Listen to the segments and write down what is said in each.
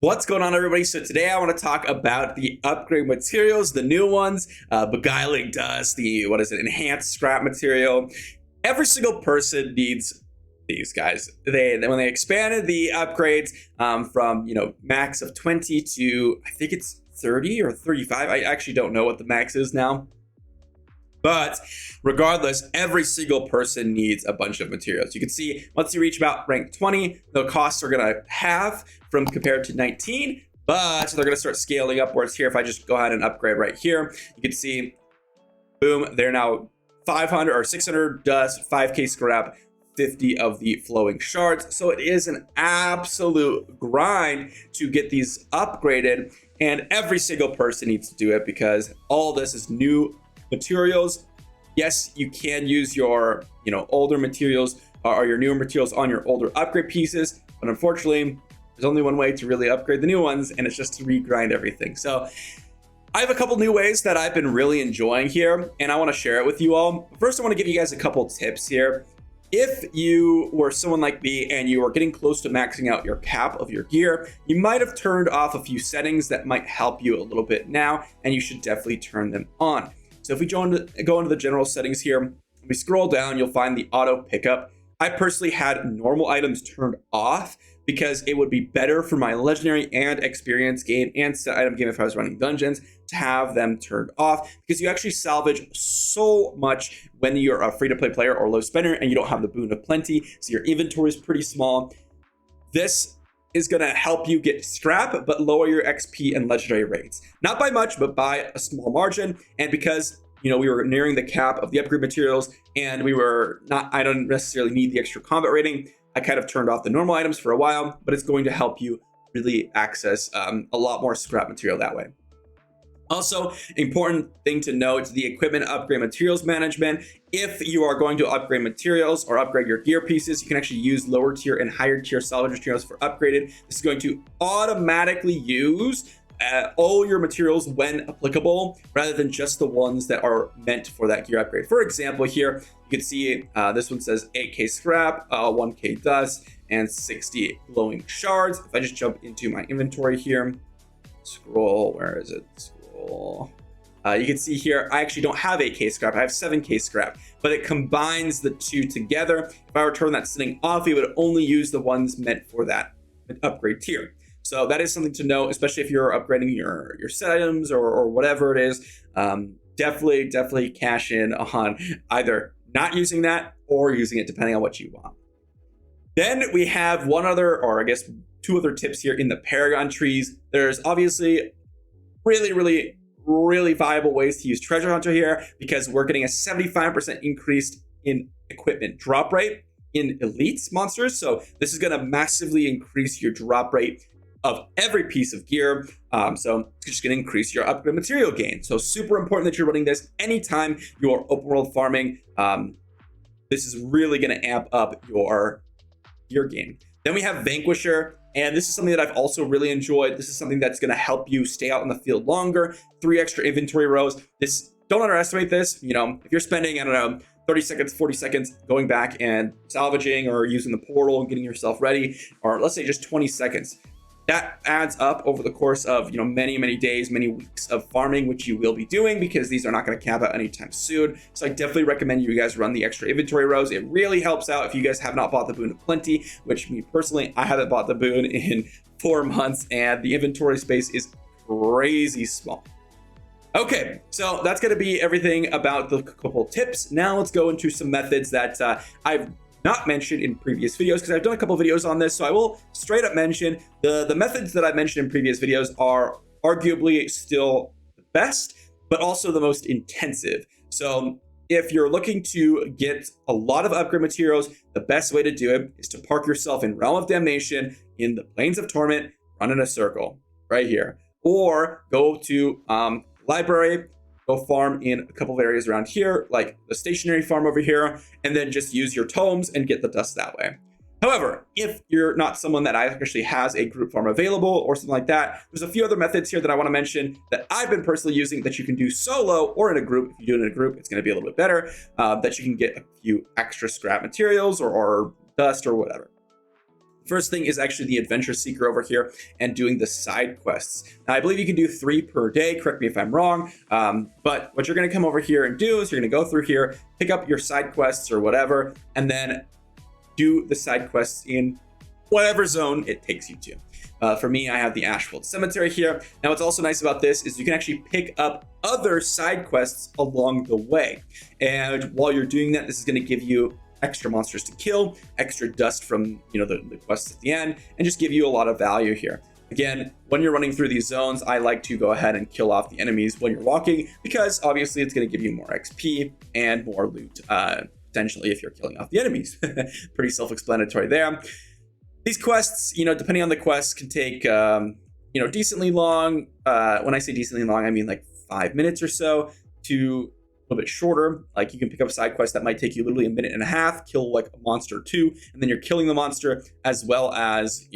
What's going on, everybody? So today I want to talk about the upgrade materials, the new ones, beguiling dust, the enhanced scrap material. Every single person needs these guys. When they expanded the upgrades from max of 20 to I think it's 30 or 35. I actually don't know what the max is now. But regardless, every single person needs a bunch of materials. You can see once you reach about rank 20, the costs are going to halve from compared to 19, but they're going to start scaling upwards here. If I just go ahead and upgrade right here, you can see, boom, they're now 500 or 600 dust, 5k scrap, 50 of the flowing shards. So it is an absolute grind to get these upgraded, and every single person needs to do it because all this is new materials. Yes, you can use your older materials or your newer materials on your older upgrade pieces, but unfortunately there's only one way to really upgrade the new ones, and it's just to regrind everything. So I have a couple new ways that I've been really enjoying here, and I want to share it with you all. First, I want to give you guys a couple tips here. If you were someone like me and you are getting close to maxing out your cap of your gear, you might have turned off a few settings that might help you a little bit now, and you should definitely turn them on. So if we go into the general settings here, we scroll down, you'll find the auto pickup. I personally had normal items turned off because it would be better for my legendary and experience gain and set item game if I was running dungeons to have them turned off, because you actually salvage so much when you're a free-to-play player or low spender and you don't have the boon of plenty, so your inventory is pretty small. This is going to help you get scrap but lower your XP and legendary rates, not by much but by a small margin. And because we were nearing the cap of the upgrade materials and I don't necessarily need the extra combat rating, I kind of turned off the normal items for a while, but it's going to help you really access a lot more scrap material that way. Also, important thing to note, the equipment upgrade materials management. If you are going to upgrade materials or upgrade your gear pieces, you can actually use lower tier and higher tier salvage materials for upgraded. This is going to automatically use all your materials when applicable, rather than just the ones that are meant for that gear upgrade. For example, here you can see this one says 8k scrap, 1k dust, and 60 glowing shards. If I just jump into my inventory here, scroll, where is it? You can see here, I actually don't have 8k scrap, I have 7k scrap, but it combines the two together. If I were to turn that setting off, it would only use the ones meant for that upgrade tier. So that is something to know, especially if you're upgrading your set items or whatever it is. Definitely cash in on either not using that or using it, depending on what you want. Then we have one other, or I guess two other tips here in the Paragon trees. There's obviously really viable ways to use Treasure Hunter here, because we're getting a 75% increase in equipment drop rate in elites monsters. So this is going to massively increase your drop rate of every piece of gear. So it's just going to increase your upgrade material gain. So super important that you're running this anytime you are open world farming. This is really going to amp up your gear gain. Then we have Vanquisher. And this is something that I've also really enjoyed. This is something that's going to help you stay out in the field longer. 3 extra inventory rows. Don't underestimate this. If you're spending, I don't know, 30 seconds, 40 seconds going back and salvaging or using the portal and getting yourself ready, or let's say just 20 seconds, that adds up over the course of many days, many weeks of farming, which you will be doing because these are not going to cap out anytime soon. So I definitely recommend you guys run the extra inventory rows. It really helps out if you guys have not bought the boon of plenty, which me personally, I haven't bought the boon in 4 months, and the inventory space is crazy small. Okay, so that's going to be everything about the couple tips. Now let's go into some methods that I've not mentioned in previous videos, because I've done a couple videos on this, so I will straight up mention the methods that I've mentioned in previous videos are arguably still the best, but also the most intensive. So if you're looking to get a lot of upgrade materials, the best way to do it is to park yourself in Realm of Damnation in the Plains of Torment, run in a circle right here, or go to library, go farm in a couple of areas around here, like the stationary farm over here, and then just use your tomes and get the dust that way. However, if you're not someone that actually has a group farm available or something like that, there's a few other methods here that I want to mention that I've been personally using that you can do solo or in a group. If you do it in a group, it's going to be a little bit better, that you can get a few extra scrap materials or dust or whatever. First thing is actually the adventure seeker over here and doing the side quests. Now, I believe you can do 3 per day. Correct me if I'm wrong. But what you're going to come over here and do is you're going to go through here, pick up your side quests or whatever, and then do the side quests in whatever zone it takes you to. For me, I have the Ashfield Cemetery here. Now, what's also nice about this is you can actually pick up other side quests along the way. And while you're doing that, this is going to give you extra monsters to kill, extra dust from the quests at the end, and just give you a lot of value here. Again, when you're running through these zones, I like to go ahead and kill off the enemies when you're walking, because obviously it's going to give you more XP and more loot, potentially, if you're killing off the enemies. Pretty self-explanatory there. These quests, depending on the quests, can take decently long. When I say decently long, I mean like 5 minutes or so to a little bit shorter. Like, you can pick up a side quest that might take you literally a minute and a half, kill like a monster or two, and then you're killing the monster, as well as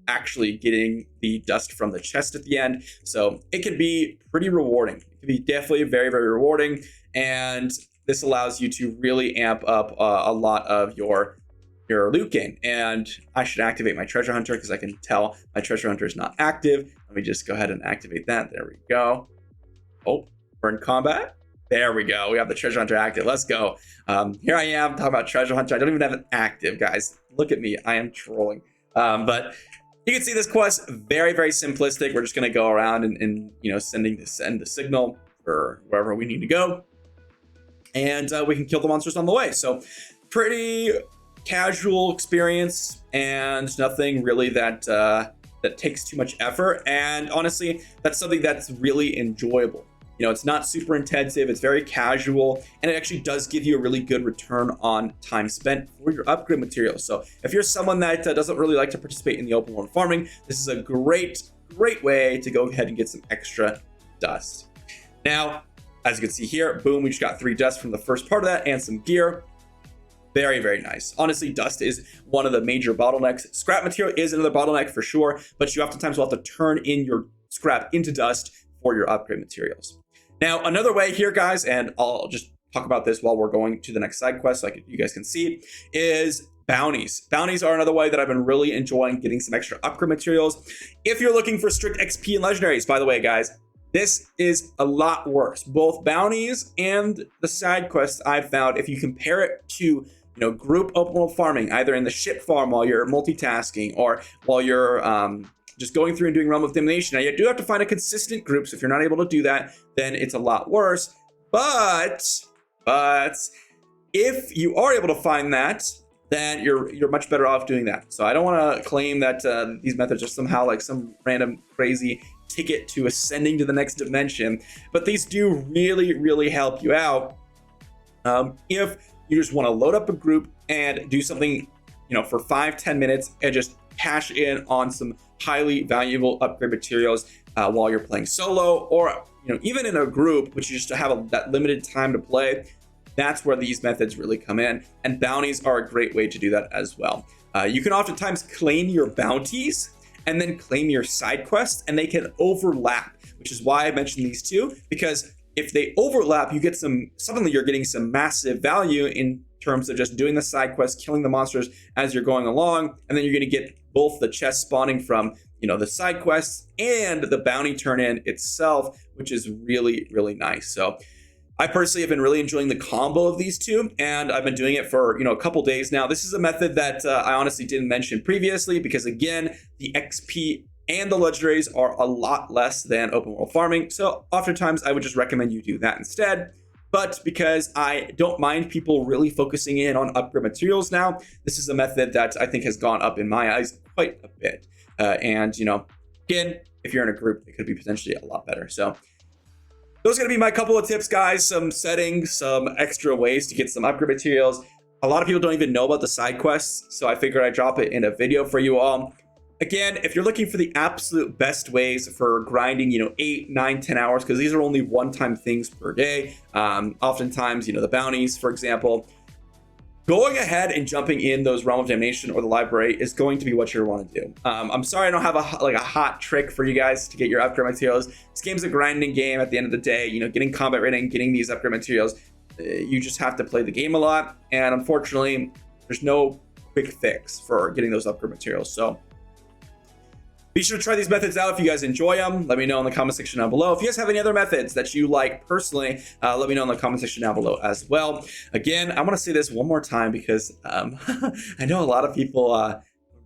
actually getting the dust from the chest at the end. So it can be pretty rewarding. It can be definitely very, very rewarding, and this allows you to really amp up a lot of your loot gain. And I should activate my treasure hunter, because I can tell my treasure hunter is not active. Let me just go ahead and activate that. There we go. Oh, we're in combat. There we go. We have the treasure hunter active. Let's go. Here I am talking about treasure hunter. I don't even have it active, guys. Look at me. I am trolling. But you can see this quest, very, very simplistic. We're just going to go around and send the signal for wherever we need to go. And we can kill the monsters on the way. So pretty casual experience, and nothing really that takes too much effort. And honestly, that's something that's really enjoyable. It's not super intensive, it's very casual, and it actually does give you a really good return on time spent for your upgrade materials. So if you're someone that doesn't really like to participate in the open world farming, this is a great way to go ahead and get some extra dust. Now, as you can see here, boom, we just got 3 dust from the first part of that and some gear. Very, very nice. Honestly, dust is one of the major bottlenecks. Scrap material is another bottleneck for sure, but you oftentimes will have to turn in your scrap into dust for your upgrade materials. Now, another way here, guys, and I'll just talk about this while we're going to the next side quest so you guys can see, is bounties. Bounties are another way that I've been really enjoying getting some extra upgrade materials. If you're looking for strict XP and legendaries, by the way, guys, this is a lot worse. Both bounties and the side quests I've found, if you compare it to group open world farming, either in the ship farm while you're multitasking or while you're just going through and doing Realm of Domination. Now, you do have to find a consistent group, so if you're not able to do that, then it's a lot worse. But if you are able to find that, then you're much better off doing that. So I don't want to claim that these methods are somehow like some random crazy ticket to ascending to the next dimension, but these do really, really help you out if you just want to load up a group and do something for 5-10 minutes and just cash in on some highly valuable upgrade materials while you're playing solo, or even in a group, but you just have that limited time to play. That's where these methods really come in, and bounties are a great way to do that as well. You can oftentimes claim your bounties and then claim your side quests, and they can overlap, which is why I mentioned these two, because if they overlap, you get suddenly you're getting some massive value in terms of just doing the side quests, killing the monsters as you're going along, and then you're going to get both the chest spawning from the side quests and the bounty turn in itself, which is really, really nice. So I personally have been really enjoying the combo of these two, and I've been doing it for a couple days now. This is a method that I honestly didn't mention previously, because again, the XP and the legendaries are a lot less than open world farming. So oftentimes I would just recommend you do that instead. But because I don't mind people really focusing in on upgrade materials now, this is a method that I think has gone up in my eyes quite a bit. And again, if you're in a group, it could be potentially a lot better. So those are going to be my couple of tips, guys. Some settings, some extra ways to get some upgrade materials. A lot of people don't even know about the side quests, so I figured I'd drop it in a video for you all. Again, if you're looking for the absolute best ways for grinding, 8, 9, 10 hours, because these are only one-time things per day. Oftentimes, the bounties, for example, going ahead and jumping in those Realm of Damnation or the library is going to be what you want to do. I'm sorry I don't have a hot trick for you guys to get your upgrade materials. This game's a grinding game at the end of the day. Getting combat rating, getting these upgrade materials, you just have to play the game a lot. And unfortunately, there's no quick fix for getting those upgrade materials. So be sure to try these methods out if you guys enjoy them. Let me know in the comment section down below. If you guys have any other methods that you like personally, let me know in the comment section down below as well. Again, I want to say this one more time because I know a lot of people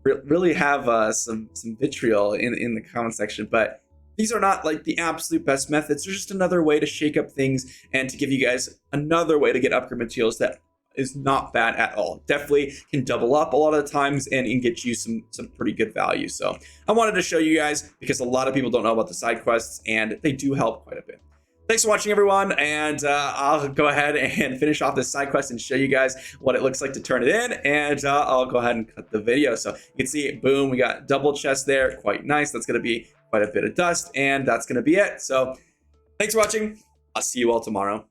really have some vitriol in the comment section, but these are not like the absolute best methods. They're just another way to shake up things and to give you guys another way to get upgrade materials that is not bad at all. Definitely can double up a lot of the times and get you some pretty good value. So I wanted to show you guys because a lot of people don't know about the side quests and they do help quite a bit. Thanks for watching, everyone, and I'll go ahead and finish off this side quest and show you guys what it looks like to turn it in, and I'll go ahead and cut the video. So you can see, boom, we got double chest there, quite nice. That's going to be quite a bit of dust, and that's going to be it. So thanks for watching. I'll see you all tomorrow.